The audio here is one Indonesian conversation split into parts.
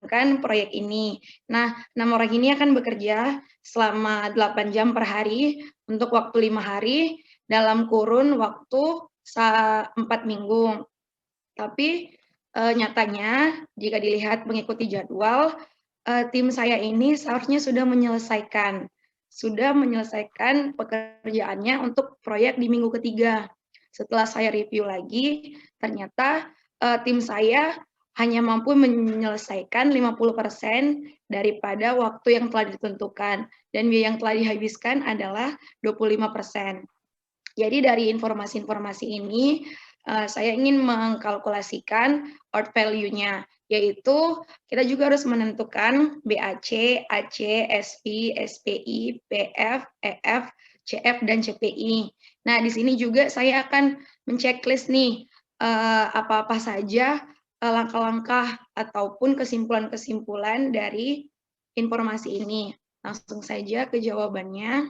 melakukan proyek ini. Nah, 6 orang ini akan bekerja selama 8 jam per hari untuk waktu 5 hari dalam kurun waktu 4 minggu. Tapi nyatanya jika dilihat mengikuti jadwal, tim saya ini seharusnya sudah menyelesaikan pekerjaannya untuk proyek di minggu ketiga. Setelah saya review lagi, ternyata tim saya hanya mampu menyelesaikan 50% daripada waktu yang telah ditentukan, dan biaya yang telah dihabiskan adalah 25%. Jadi dari informasi-informasi ini, saya ingin mengkalkulasikan out value-nya, yaitu kita juga harus menentukan BAC, AC, SP, SPI, PF, EF, CF, dan CPI. Nah, di sini juga saya akan menceklis nih, apa-apa saja langkah-langkah ataupun kesimpulan-kesimpulan dari informasi ini. Langsung saja ke jawabannya.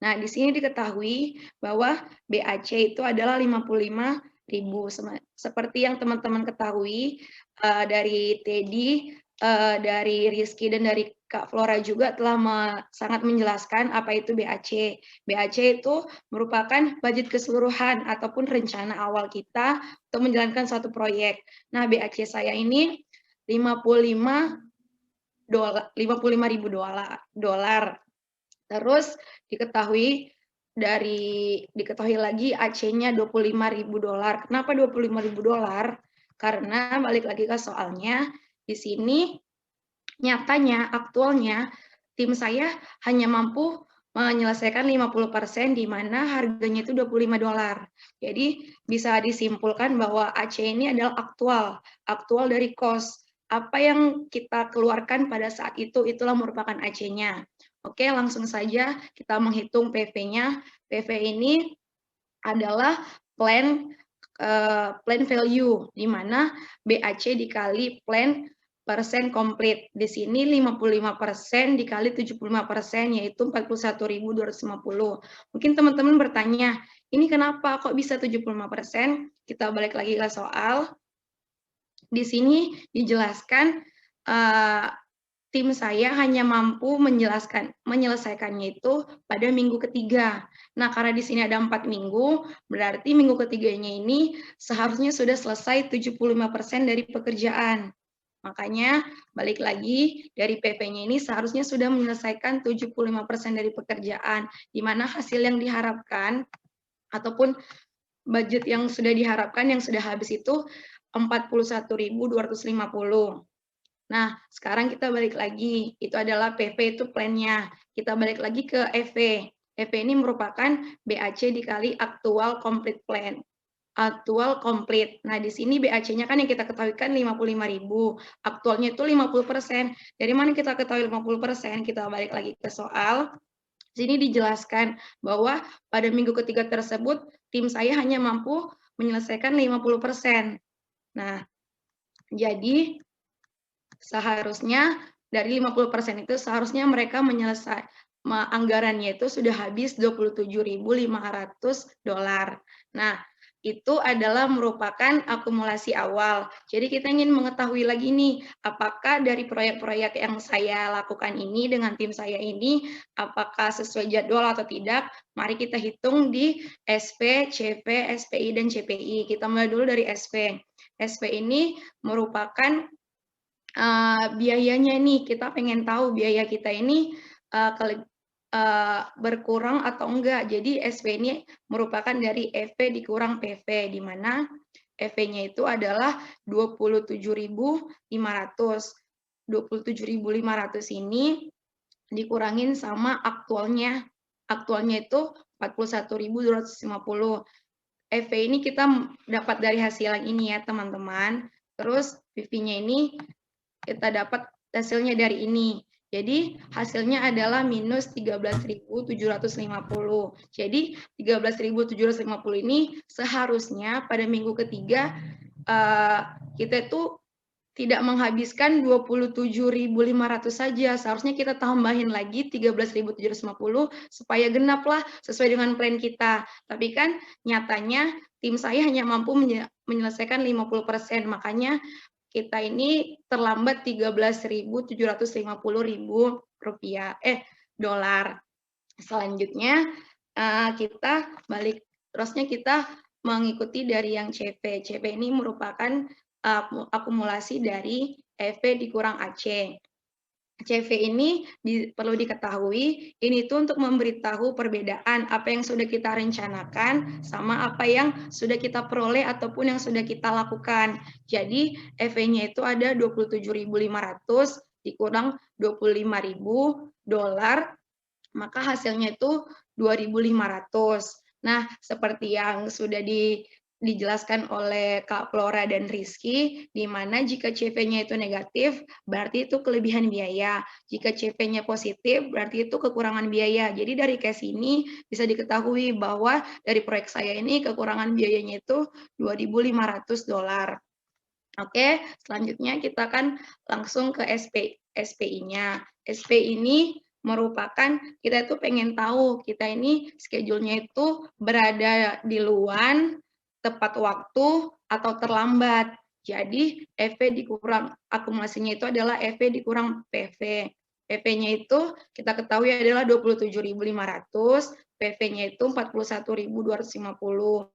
Nah, di sini diketahui bahwa BAC itu adalah 55.000. Seperti yang teman-teman ketahui, dari Teddy, dari Rizky, dan dari Kak Flora juga telah sangat menjelaskan apa itu BAC. BAC itu merupakan budget keseluruhan ataupun rencana awal kita untuk menjalankan suatu proyek. Nah, BAC saya ini 55.000 dolar. Terus diketahui lagi AC-nya 25.000 dolar. Kenapa 25.000 dolar? Karena balik lagi ke soalnya, di sini nyatanya, aktualnya, tim saya hanya mampu menyelesaikan 50%, di mana harganya itu 25 dolar. Jadi bisa disimpulkan bahwa AC ini adalah aktual dari cost. Apa yang kita keluarkan pada saat itu, itulah merupakan AC-nya. Oke, langsung saja kita menghitung PV-nya. PV ini adalah plan value, di mana BAC dikali plan persen komplit. Di sini 55% dikali 75%, yaitu 41.250. Mungkin teman-teman bertanya, ini kenapa kok bisa 75%? Kita balik lagi ke soal. Di sini dijelaskan tim saya hanya mampu menyelesaikannya itu pada minggu ketiga. Nah, karena di sini ada 4 minggu, berarti minggu ketiganya ini seharusnya sudah selesai 75% dari pekerjaan. Makanya, balik lagi, dari PP-nya ini seharusnya sudah menyelesaikan 75% dari pekerjaan, di mana hasil yang diharapkan, ataupun budget yang sudah diharapkan, yang sudah habis itu 41.250. Nah, sekarang kita balik lagi. Itu adalah PV, itu plan-nya. Kita balik lagi ke EV. EV ini merupakan BAC dikali aktual complete plan. Aktual complete. Nah, di sini BAC-nya kan yang kita ketahui kan 55.000. Aktualnya itu 50%. Dari mana kita ketahui 50%? Kita balik lagi ke soal. Di sini dijelaskan bahwa pada minggu ketiga tersebut, tim saya hanya mampu menyelesaikan 50%. Nah, jadi seharusnya dari 50% itu seharusnya mereka anggarannya itu sudah habis 27.500 dolar. Nah, itu adalah merupakan akumulasi awal. Jadi kita ingin mengetahui lagi nih, apakah dari proyek-proyek yang saya lakukan ini dengan tim saya ini, apakah sesuai jadwal atau tidak? Mari kita hitung di SP, CP, SPI, dan CPI. Kita mulai dulu dari SP. SP ini merupakan biayanya nih, kita pengen tahu biaya kita ini berkurang atau enggak. Jadi SP ini merupakan dari EV dikurang PV, di mana EV-nya itu adalah 27.500. 27.500 ini dikurangin sama aktualnya. Aktualnya itu 41.250. EV ini kita dapat dari hasil yang ini ya, teman-teman. Terus PV-nya ini kita dapat hasilnya dari ini. Jadi hasilnya adalah minus 13.750. Jadi 13.750 ini seharusnya pada minggu ketiga kita itu tidak menghabiskan 27.500 saja. Seharusnya kita tambahin lagi 13.750 supaya genaplah sesuai dengan plan kita. Tapi kan nyatanya tim saya hanya mampu menyelesaikan 50%. Makanya kita ini terlambat Rp13.750.000 dolar. Selanjutnya terusnya kita mengikuti dari yang CV. CV ini merupakan akumulasi dari EV dikurang AC. CV ini perlu diketahui, ini tuh untuk memberitahu perbedaan apa yang sudah kita rencanakan sama apa yang sudah kita peroleh ataupun yang sudah kita lakukan. Jadi EV-nya itu ada 27.500 dikurang 25.000 dolar, maka hasilnya itu 2.500. Nah, seperti yang sudah dijelaskan oleh Kak Flora dan Rizky, di mana jika CV-nya itu negatif, berarti itu kelebihan biaya. Jika CV-nya positif, berarti itu kekurangan biaya. Jadi dari case ini bisa diketahui bahwa dari proyek saya ini kekurangan biayanya itu 2.500 dolar. Oke, selanjutnya kita akan langsung ke SPI-nya. SPI ini merupakan kita itu pengen tahu kita ini schedule-nya itu berada di luar, tepat waktu, atau terlambat. Jadi EV dikurang akumulasinya itu adalah EV dikurang PV. PV-nya itu kita ketahui adalah 27.500, PV-nya itu 41.250.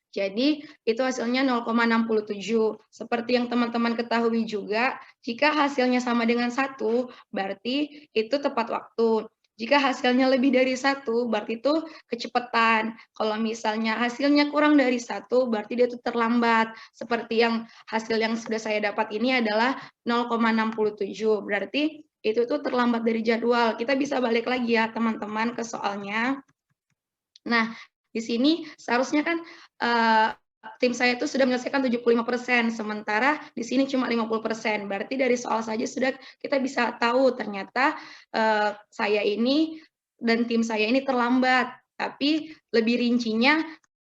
Jadi itu hasilnya 0,67. Seperti yang teman-teman ketahui juga, jika hasilnya sama dengan 1, berarti itu tepat waktu. Jika hasilnya lebih dari 1, berarti itu kecepatan. Kalau misalnya hasilnya kurang dari 1, berarti dia itu terlambat. Seperti yang hasil yang sudah saya dapat ini adalah 0,67. Berarti itu tuh terlambat dari jadwal. Kita bisa balik lagi ya teman-teman ke soalnya. Nah, di sini seharusnya kan tim saya itu sudah menyelesaikan 75%, sementara di sini cuma 50%. Berarti dari soal saja sudah kita bisa tahu ternyata saya ini dan tim saya ini terlambat. Tapi lebih rincinya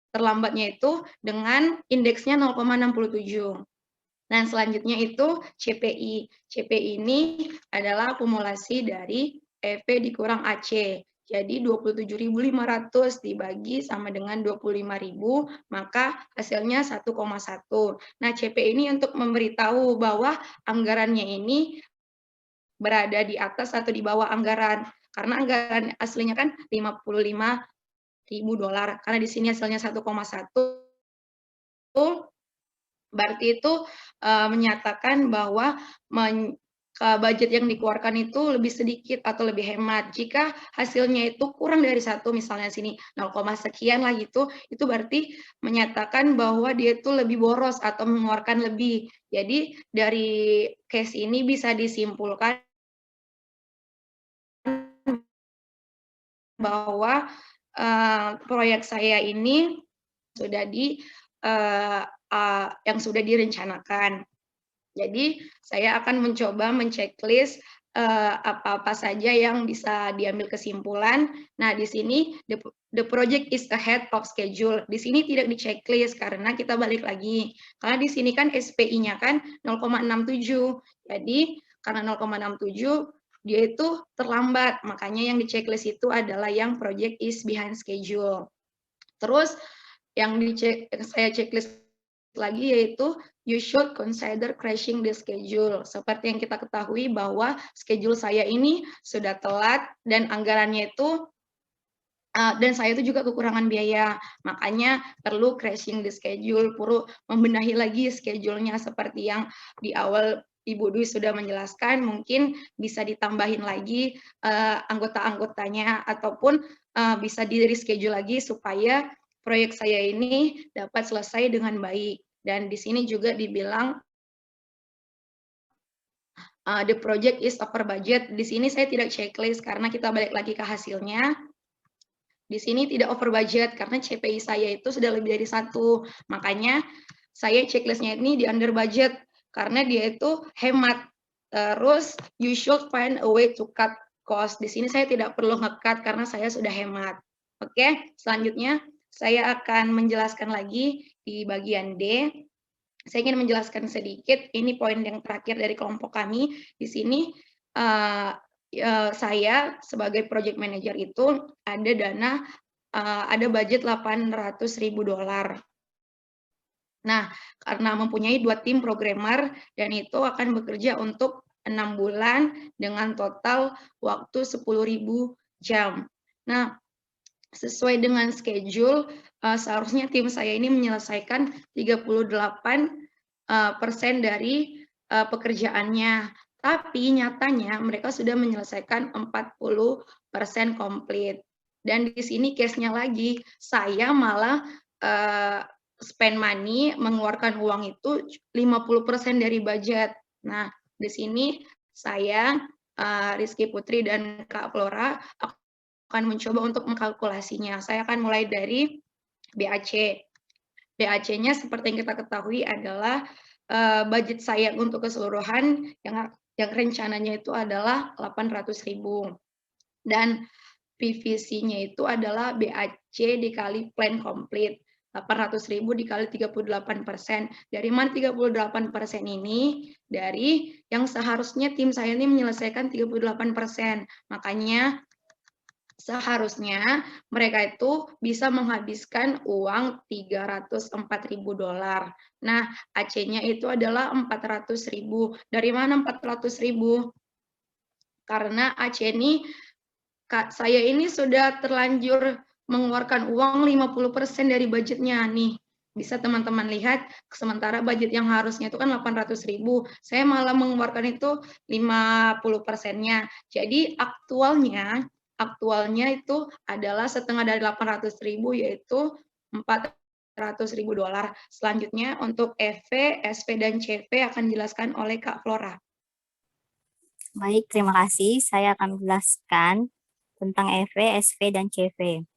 terlambatnya itu dengan indeksnya 0,67. Dan selanjutnya itu CPI. CPI ini adalah akumulasi dari EV dikurang AC. Jadi 27.500 dibagi sama dengan 25.000, maka hasilnya 1,1. Nah, CPI ini untuk memberitahu bahwa anggarannya ini berada di atas atau di bawah anggaran. Karena anggaran aslinya kan 55.000 dolar. Karena di sini hasilnya 1,1, berarti itu menyatakan bahwa budget yang dikeluarkan itu lebih sedikit atau lebih hemat. Jika hasilnya itu kurang dari 1, misalnya sini 0, sekian lah gitu, itu berarti menyatakan bahwa dia itu lebih boros atau mengeluarkan lebih. Jadi dari case ini bisa disimpulkan bahwa proyek saya ini sudah yang sudah direncanakan. Jadi saya akan mencoba menceklis apa-apa saja yang bisa diambil kesimpulan. Nah, di sini the project is ahead of schedule. Di sini tidak di-checklist karena kita balik lagi. Karena di sini kan SPI-nya kan 0,67. Jadi karena 0,67 dia itu terlambat. Makanya yang di-checklist itu adalah yang project is behind schedule. Terus yang saya checklist lagi yaitu you should consider crashing the schedule. Seperti yang kita ketahui bahwa schedule saya ini sudah telat dan anggarannya itu dan saya itu juga kekurangan biaya. Makanya perlu crashing the schedule, perlu membenahi lagi schedule-nya seperti yang di awal Ibu Dwi sudah menjelaskan, mungkin bisa ditambahin lagi anggota-anggotanya ataupun bisa di-reschedule lagi supaya proyek saya ini dapat selesai dengan baik. Dan di sini juga dibilang the project is over budget. Di sini saya tidak checklist karena kita balik lagi ke hasilnya. Di sini tidak over budget karena CPI saya itu sudah lebih dari 1. Makanya saya checklistnya ini di under budget karena dia itu hemat. Terus you should find a way to cut cost. Di sini saya tidak perlu nge-cut karena saya sudah hemat. Oke, selanjutnya saya akan menjelaskan lagi di bagian D. Saya ingin menjelaskan sedikit, ini poin yang terakhir dari kelompok kami. Di sini saya sebagai project manager itu ada dana, ada budget 800.000 dolar. Nah, karena mempunyai 2 tim programmer dan itu akan bekerja untuk 6 bulan dengan total waktu 10.000 jam. Nah, sesuai dengan schedule, seharusnya tim saya ini menyelesaikan 38% dari pekerjaannya. Tapi nyatanya mereka sudah menyelesaikan 40% komplit. Dan di sini case-nya lagi, saya malah spend money, mengeluarkan uang itu 50% dari budget. Nah, di sini saya, Rizky Putri dan Kak Flora akan mencoba untuk mengkalkulasinya. Saya akan mulai dari BAC. BAC-nya seperti yang kita ketahui adalah budget saya untuk keseluruhan yang rencananya itu adalah 800.000 dan PVC-nya itu adalah BAC dikali plan komplit. 800.000 dikali 38%. Dari mana 38% ini? Dari yang seharusnya tim saya ini menyelesaikan 38%. Makanya seharusnya mereka itu bisa menghabiskan uang 304.000 dolar. Nah, AC-nya itu adalah 400.000. Dari mana 400.000? Karena AC ini, saya ini sudah terlanjur mengeluarkan uang 50% dari budgetnya nih. Bisa teman-teman lihat, sementara budget yang harusnya itu kan 800.000, saya malah mengeluarkan itu 50%-nya. Jadi aktualnya itu adalah setengah dari 800.000, yaitu 400.000 dolar. Selanjutnya untuk EV, SV, dan CV akan dijelaskan oleh Kak Flora. Baik, terima kasih. Saya akan menjelaskan tentang EV, SV, dan CV.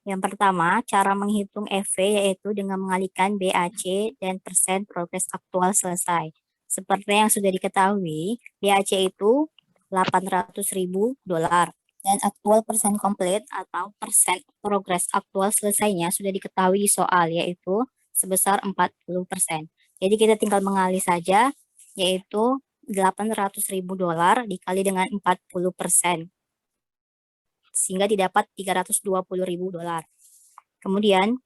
Yang pertama, cara menghitung EV yaitu dengan mengalihkan BAC dan persen progres aktual selesai. Seperti yang sudah diketahui, BAC itu 800.000 dolar dan aktual persen komplit atau persen progres aktual selesainya sudah diketahui di soal, yaitu sebesar 40%. Jadi kita tinggal mengalih saja, yaitu 800.000 dolar dikali dengan 40%. Sehingga didapat 320.000 dolar. Kemudian,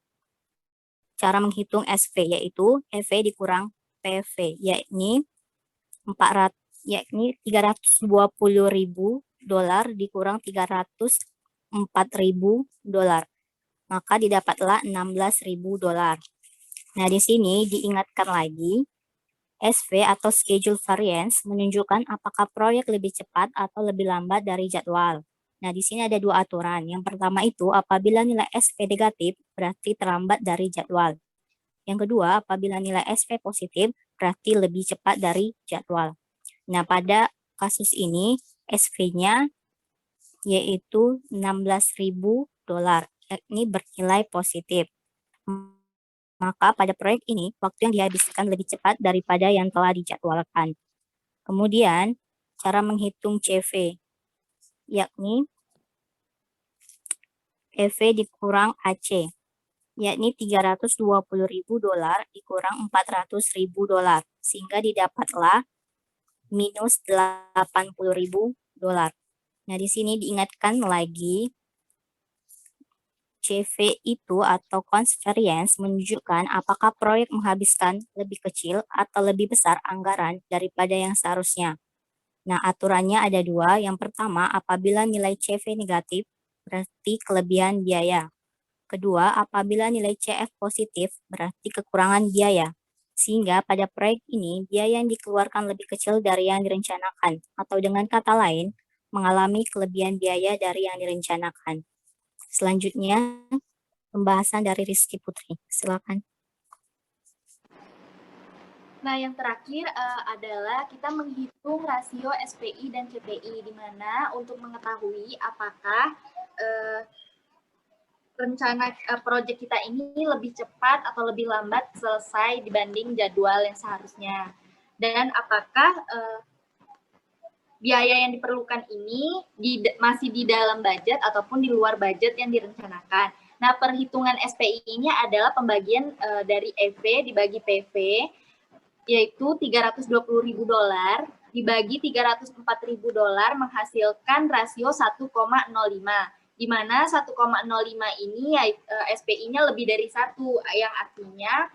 cara menghitung SV yaitu EV dikurang PV, yakni 320.000 dolar dikurang 304.000 dolar. Maka didapatlah 16.000 dolar. Nah, di sini diingatkan lagi, SV atau schedule variance menunjukkan apakah proyek lebih cepat atau lebih lambat dari jadwal. Nah, di sini ada dua aturan. Yang pertama itu, apabila nilai SV negatif, berarti terlambat dari jadwal. Yang kedua, apabila nilai SV positif, berarti lebih cepat dari jadwal. Nah, pada kasus ini, SV-nya yaitu 16.000 dolar, yakni bernilai positif. Maka pada proyek ini, waktu yang dihabiskan lebih cepat daripada yang telah dijadwalkan. Kemudian, cara menghitung CV, yakni EV dikurang AC, yakni 320.000 dolar dikurang 400.000 dolar, sehingga didapatlah minus 80.000 dolar. Nah, di sini diingatkan lagi, CV itu atau cost variance menunjukkan apakah proyek menghabiskan lebih kecil atau lebih besar anggaran daripada yang seharusnya. Nah, aturannya ada dua. Yang pertama, apabila nilai CV negatif, berarti kelebihan biaya. Kedua, apabila nilai CF positif, berarti kekurangan biaya. Sehingga pada proyek ini, biaya yang dikeluarkan lebih kecil dari yang direncanakan, atau dengan kata lain, mengalami kelebihan biaya dari yang direncanakan. Selanjutnya, pembahasan dari Rizky Putri. Silakan. Nah, yang terakhir adalah kita menghitung rasio SPI dan CPI, di mana untuk mengetahui apakah rencana proyek kita ini lebih cepat atau lebih lambat selesai dibanding jadwal yang seharusnya. Dan apakah biaya yang diperlukan ini masih di dalam budget ataupun di luar budget yang direncanakan. Nah, perhitungan SPI-nya adalah pembagian dari EV dibagi PV, yaitu 320.000 dolar dibagi 304.000 dolar menghasilkan rasio 1,05, di mana 1,05 ini SPI-nya lebih dari 1, yang artinya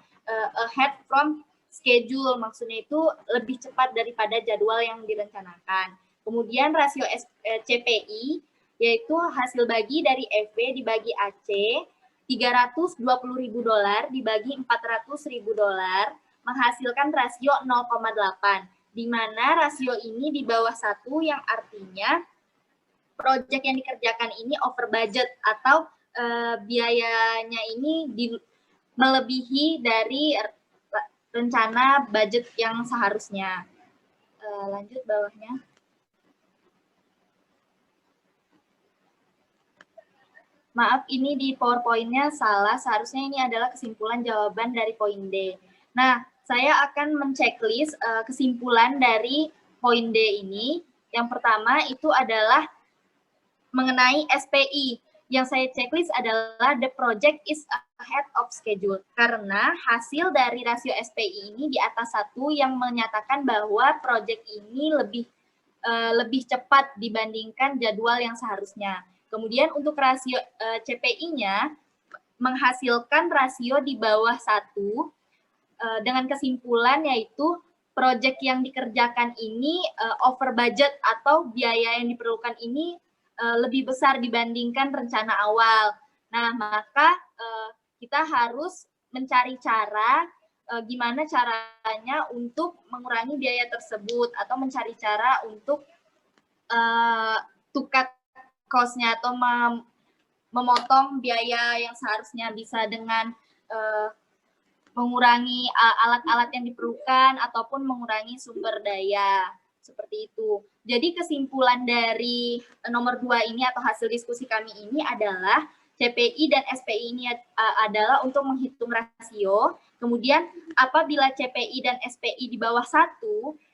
ahead from schedule, maksudnya itu lebih cepat daripada jadwal yang direncanakan. Kemudian rasio CPI, yaitu hasil bagi dari FV dibagi AC, $320.000 dibagi $400.000, menghasilkan rasio 0,8, di mana rasio ini di bawah 1, yang artinya proyek yang dikerjakan ini over budget atau biayanya ini melebihi dari rencana budget yang seharusnya. Lanjut bawahnya. Maaf, ini di PowerPoint-nya salah. Seharusnya ini adalah kesimpulan jawaban dari poin D. Nah, saya akan men-checklist kesimpulan dari poin D ini. Yang pertama itu adalah mengenai SPI. Yang saya checklist adalah the project is ahead of schedule. Karena hasil dari rasio SPI ini di atas 1 yang menyatakan bahwa project ini lebih cepat dibandingkan jadwal yang seharusnya. Kemudian untuk rasio CPI-nya menghasilkan rasio di bawah 1 dengan kesimpulan yaitu proyek yang dikerjakan ini over budget atau biaya yang diperlukan ini lebih besar dibandingkan rencana awal. Nah, maka kita harus mencari cara gimana caranya untuk mengurangi biaya tersebut atau mencari cara untuk to cut cost-nya atau memotong biaya yang seharusnya bisa dengan mengurangi alat-alat yang diperlukan ataupun mengurangi sumber daya. Seperti itu. Jadi kesimpulan dari nomor 2 ini atau hasil diskusi kami ini adalah CPI dan SPI ini adalah untuk menghitung rasio. Kemudian apabila CPI dan SPI di bawah 1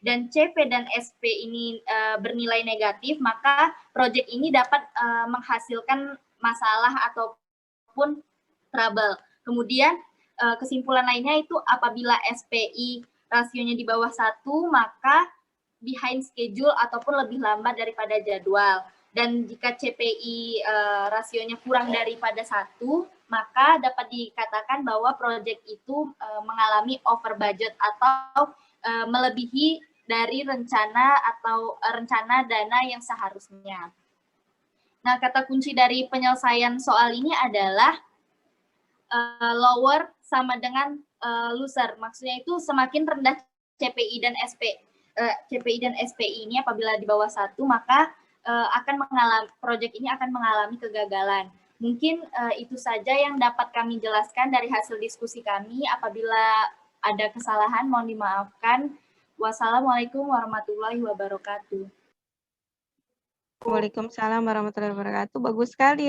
dan CP dan SP ini bernilai negatif, maka proyek ini dapat menghasilkan masalah ataupun trouble. Kemudian kesimpulan lainnya itu apabila SPI rasionya di bawah 1, maka behind schedule ataupun lebih lambat daripada jadwal. Dan jika CPI rasionya kurang daripada 1, maka dapat dikatakan bahwa proyek itu mengalami over budget atau melebihi dari rencana atau rencana dana yang seharusnya. Nah, kata kunci dari penyelesaian soal ini adalah lower sama dengan loser. Maksudnya itu semakin rendah CPI dan SPI ini apabila di bawah 1, maka proyek ini akan mengalami kegagalan. Mungkin itu saja yang dapat kami jelaskan dari hasil diskusi kami. Apabila ada kesalahan, mohon dimaafkan. Wassalamualaikum warahmatullahi wabarakatuh. Waalaikumsalam warahmatullahi wabarakatuh. Bagus sekali